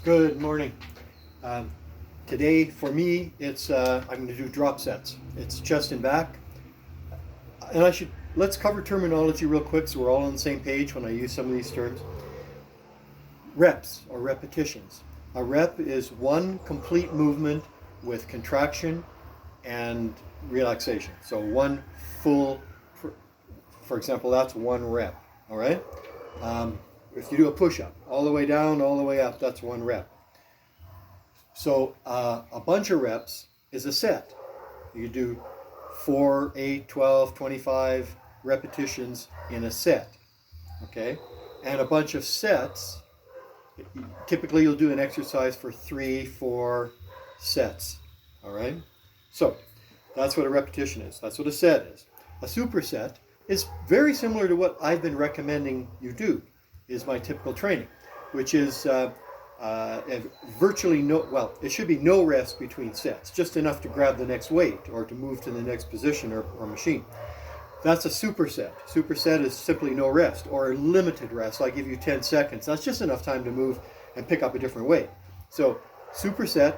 Good morning. Um, Today, for me, it's I'm going to do drop sets. It's chest and back, and let's cover terminology real quick so we're all on the same page when I use some of these terms. Reps or repetitions. A rep is one complete movement with contraction and relaxation. So one full, for example, that's one rep. All right. If you do a push-up, all the way down, all the way up, that's one rep. So a bunch of reps is a set. You do 4, 8, 12, 25 repetitions in a set. Okay? And a bunch of sets, typically you'll do an exercise for 3, 4 sets. All right? So that's what a repetition is. That's what a set is. A superset is very similar to what I've been recommending you do, is my typical training, which is virtually it should be no rest between sets, just enough to grab the next weight or to move to the next position or machine. That's a superset. Superset is simply no rest or limited rest. I give you 10 seconds. That's just enough time to move and pick up a different weight. So supersets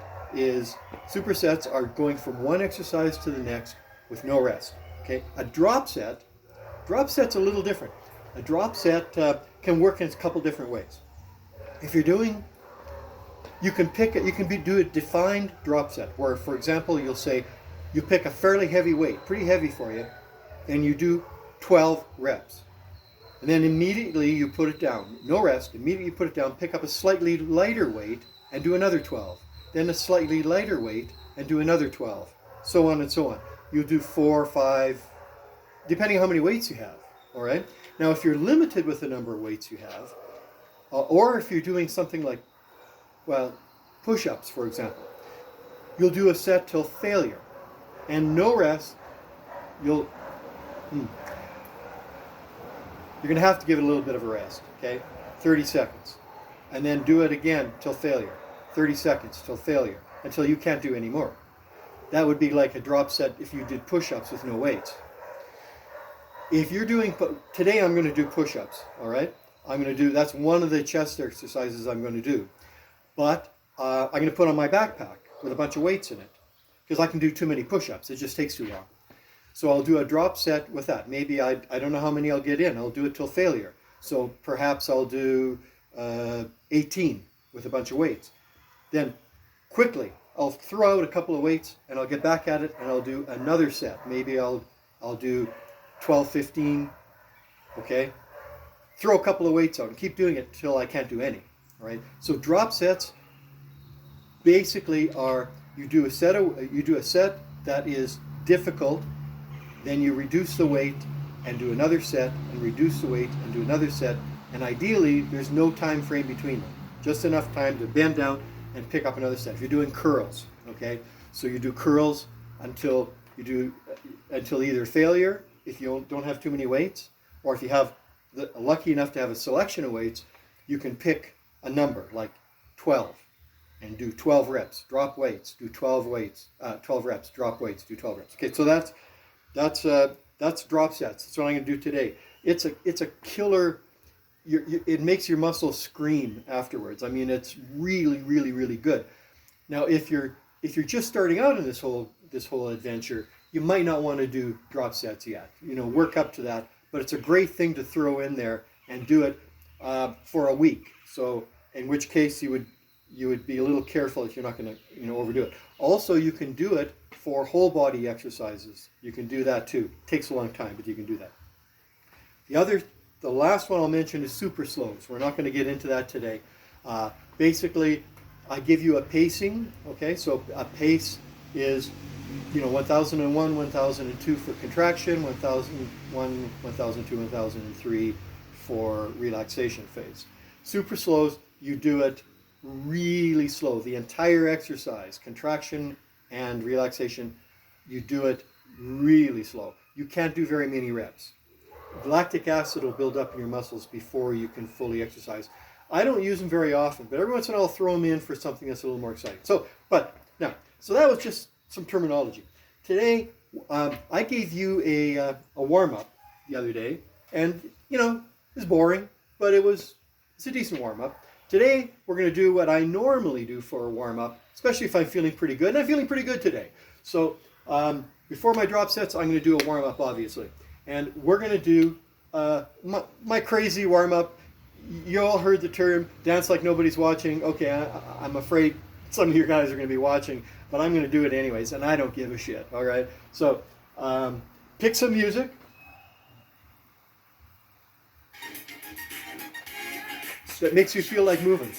are going from one exercise to the next with no rest. Okay, drop set's a little different. A drop set can work in a couple different ways. If you're doing do a defined drop set where, for example, you'll say you pick a fairly heavy weight, pretty heavy for you, and you do 12 reps. And then immediately you put it down. No rest, immediately you put it down, pick up a slightly lighter weight and do another 12. Then a slightly lighter weight and do another 12. So on and so on. You'll do 4 or 5, depending on how many weights you have. All right? Now, if you're limited with the number of weights you have, or if you're doing something like, push-ups, for example, you'll do a set till failure. And no rest, you're going to have to give it a little bit of a rest, okay? 30 seconds. And then do it again till failure. 30 seconds till failure, until you can't do any more. That would be like a drop set if you did push-ups with no weights. If you're doing, today I'm going to do push-ups, all right? That's one of the chest exercises I'm going to do. But I'm going to put on my backpack with a bunch of weights in it because I can do too many push-ups. It just takes too long. So I'll do a drop set with that. Maybe I don't know how many I'll get in. I'll do it till failure. So perhaps I'll do 18 with a bunch of weights. Then quickly I'll throw out a couple of weights and I'll get back at it and I'll do another set. Maybe I'll do 12, 15. Okay. Throw a couple of weights out and keep doing it till I can't do any. All right. So drop sets basically are you do a set that is difficult, then you reduce the weight and do another set and reduce the weight and do another set, and ideally there's no time frame between them, just enough time to bend down and pick up another set. If you're doing curls, okay, so you do curls until either failure if you don't have too many weights, or if you have lucky enough to have a selection of weights, you can pick a number like 12 and do 12 reps, drop weights, do 12 weights, 12 reps, drop weights, do 12 reps. Okay, so that's drop sets. That's what I'm going to do today. It's a killer. It makes your muscles scream afterwards. I mean, it's really, really, really good. Now, if you're just starting out in this whole adventure, you might not want to do drop sets yet. Work up to that. But it's a great thing to throw in there and do it for a week. So, in which case you would be a little careful if you're not going to overdo it. Also, you can do it for whole body exercises. You can do that too. It takes a long time, but you can do that. The last one I'll mention is super slows. We're not going to get into that today. Basically, I give you a pacing. Okay, so a pace is 1001, 1002 for contraction, 1001, 1002, 1003 for relaxation phase. Super slows, you do it really slow. The entire exercise, contraction and relaxation, you do it really slow. You can't do very many reps. Lactic acid will build up in your muscles before you can fully exercise. I don't use them very often, but every once in a while I'll throw them in for something that's a little more exciting. So that was just some terminology. Today, I gave you a warm-up the other day, and it was boring, but it's a decent warm-up. Today, we're going to do what I normally do for a warm-up, especially if I'm feeling pretty good. And I'm feeling pretty good today. So before my drop sets, I'm going to do a warm-up, obviously. And we're going to do my crazy warm-up. You all heard the term, dance like nobody's watching. Okay, I'm afraid some of you guys are going to be watching, but I'm going to do it anyways, and I don't give a shit, all right? So pick some music. That makes you feel like moving.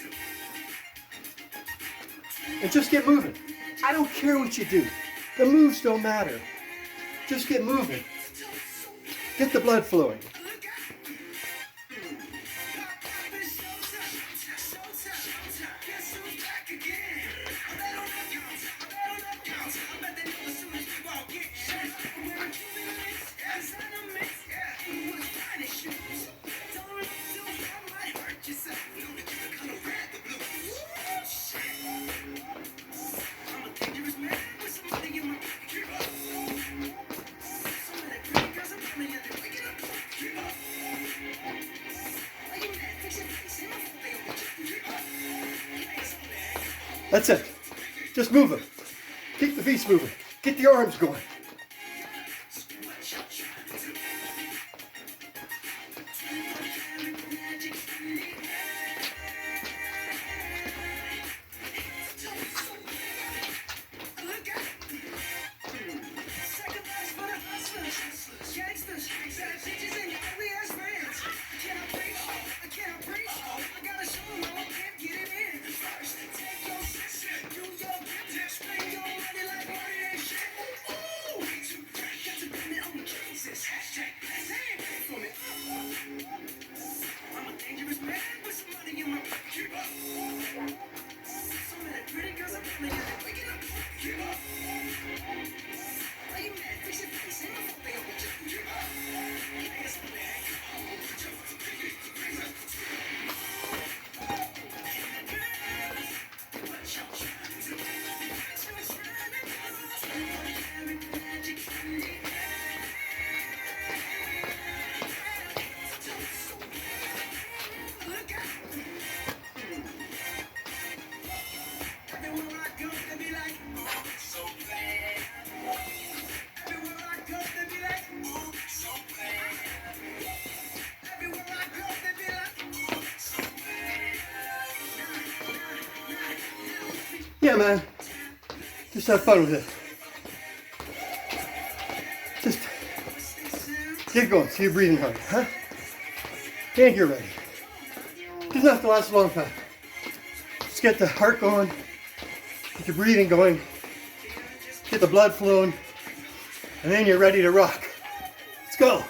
And just get moving. I don't care what you do. The moves don't matter. Just get moving. Get the blood flowing. That's it. Just move them. Keep the feet moving. Get the arms going. Yeah, man. Just have fun with it. Just get going. See your breathing hard, huh? And you're ready. Doesn't have to last a long time. Just get the heart going, get your breathing going, get the blood flowing, and then you're ready to rock. Let's go.